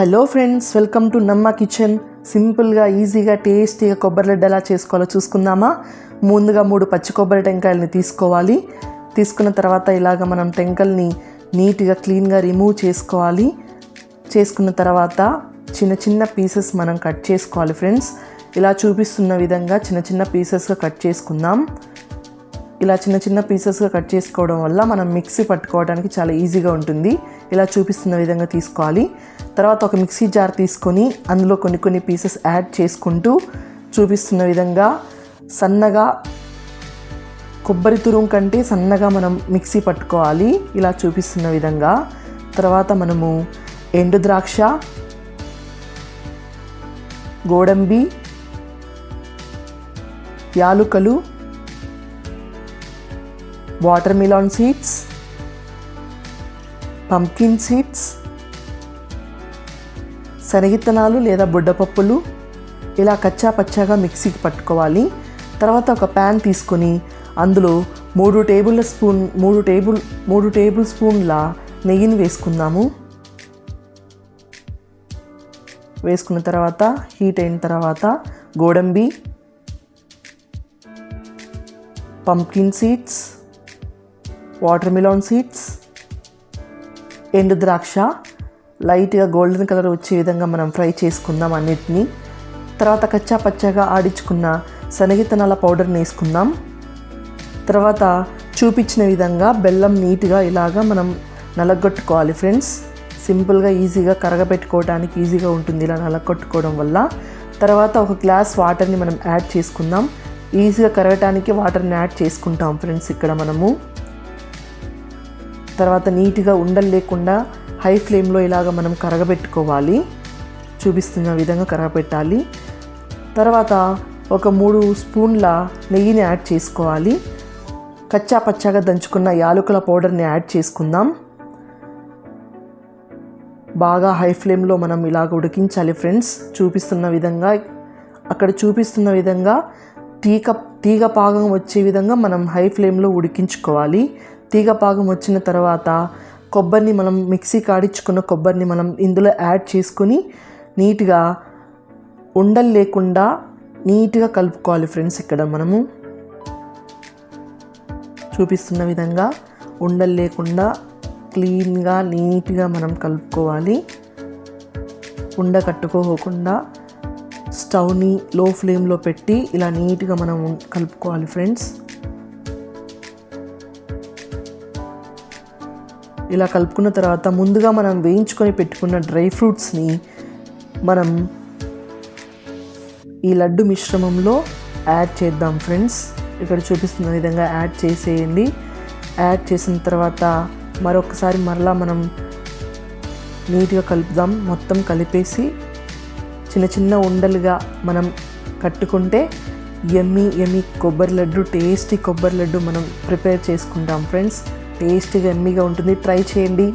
Hello friends, welcome to నమ్మ kitchen. సింపుల్గా ఈజీగా టేస్టీగా కొబ్బరి లడ్డు ఎలా చేసుకోవాలో చూసుకుందామా. ముందుగా 3 పచ్చి కొబ్బరి టెంకాయలని తీసుకోవాలి. తీసుకున్న తర్వాత ఇలాగ మనం టెంకల్ని నీట్గా క్లీన్గా రిమూవ్ చేసుకోవాలి. చేసుకున్న తర్వాత చిన్న చిన్న పీసెస్ మనం కట్ చేసుకోవాలి ఫ్రెండ్స్. ఇలా చూపిస్తున్న విధంగా చిన్న చిన్న పీసెస్గా కట్ చేసుకుందాం. ఇలా చిన్న చిన్న పీసెస్గా కట్ చేసుకోవడం వల్ల మనం మిక్సీ పట్టుకోవడానికి చాలా ఈజీగా ఉంటుంది. ఇలా చూపిస్తున్న విధంగా తీసుకోవాలి. తర్వాత ఒక మిక్సీ జార్ తీసుకొని అందులో కొన్ని పీసెస్ యాడ్ చేసుకుంటూ చూపిస్తున్న విధంగా సన్నగా, కొబ్బరి తురుము కంటే సన్నగా మనం మిక్సీ పట్టుకోవాలి. ఇలా చూపిస్తున్న విధంగా. తర్వాత మనము ఎండు ద్రాక్ష, గోడంబి, యాలుకలు, watermelon seeds, pumpkin seeds, శనగిత్తనాలు లేదా బుడ్డపప్పులు ఇలా కచ్చా పచ్చాగా మిక్సీకి పట్టుకోవాలి. తర్వాత ఒక ప్యాన్ తీసుకొని అందులో 3 టేబుల్ స్పూన్ల నెయ్యిని వేసుకుందాము. వేసుకున్న తర్వాత హీట్ అయిన తర్వాత గోడంబి, pumpkin seeds, watermelon seeds, ఎండు ద్రాక్ష లైట్గా గోల్డెన్ కలర్ వచ్చే విధంగా మనం ఫ్రై చేసుకుందాం అన్నిటినీ. తర్వాత కచ్చా పచ్చాగా ఆడించుకున్న శనగిత్తనాల పౌడర్ని వేసుకుందాం. తర్వాత చూపించిన విధంగా బెల్లం నీట్గా ఇలాగా మనం నలగొట్టుకోవాలి ఫ్రెండ్స్. సింపుల్గా ఈజీగా కరగబెట్టుకోవడానికి ఈజీగా ఉంటుంది ఇలా నలగొట్టుకోవడం వల్ల. తర్వాత ఒక గ్లాస్ వాటర్ని మనం యాడ్ చేసుకుందాం. ఈజీగా కరగటానికి వాటర్ని యాడ్ చేసుకుంటాం ఫ్రెండ్స్ ఇక్కడ మనము. తర్వాత నీట్గా ఉండలు లేకుండా హై ఫ్లేమ్లో ఇలాగ మనం కరగబెట్టుకోవాలి. చూపిస్తున్న విధంగా కరగబెట్టాలి. తర్వాత ఒక 3 స్పూన్ల నెయ్యిని యాడ్ చేసుకోవాలి. కచ్చా పచ్చాగా దంచుకున్న యాలకుల పౌడర్ని యాడ్ చేసుకుందాం. బాగా హై ఫ్లేమ్లో మనం ఇలాగ ఉడికించాలి ఫ్రెండ్స్. చూపిస్తున్న విధంగా తీగ పాకం వచ్చే విధంగా మనం హై ఫ్లేమ్లో ఉడికించుకోవాలి. తీగ పాకం వచ్చిన తర్వాత కొబ్బరిని మనం మిక్సీ కాడించుకున్న కొబ్బరిని మనం ఇందులో యాడ్ చేసుకొని నీట్గా ఉండలు లేకుండా నీట్గా కలుపుకోవాలి ఫ్రెండ్స్. ఇక్కడ మనము చూపిస్తున్న విధంగా ఉండలు లేకుండా క్లీన్గా నీట్గా మనం కలుపుకోవాలి. ఉండ కట్టుకోకుండా స్టవ్ని లో ఫ్లేమ్లో పెట్టి ఇలా నీట్గా మనం కలుపుకోవాలి ఫ్రెండ్స్. ఇలా కలుపుకున్న తర్వాత ముందుగా మనం వేయించుకొని పెట్టుకున్న డ్రై ఫ్రూట్స్ని మనం ఈ లడ్డు మిశ్రమంలో యాడ్ చేద్దాం ఫ్రెండ్స్. ఇక్కడ చూపిస్తున్న విధంగా యాడ్ చేసేయండి. యాడ్ చేసిన తర్వాత మరలా మనం నీట్గా కలుపుదాం. మొత్తం కలిపేసి చిన్న ఉండలుగా మనం కట్టుకుంటే యమ్మీ కొబ్బరి లడ్డు, టేస్టీ కొబ్బరి లడ్డు మనం ప్రిపేర్ చేసుకుంటాం ఫ్రెండ్స్. టేస్టీగా ఎమ్మీగా ఉంటుంది. ట్రై చేయండి.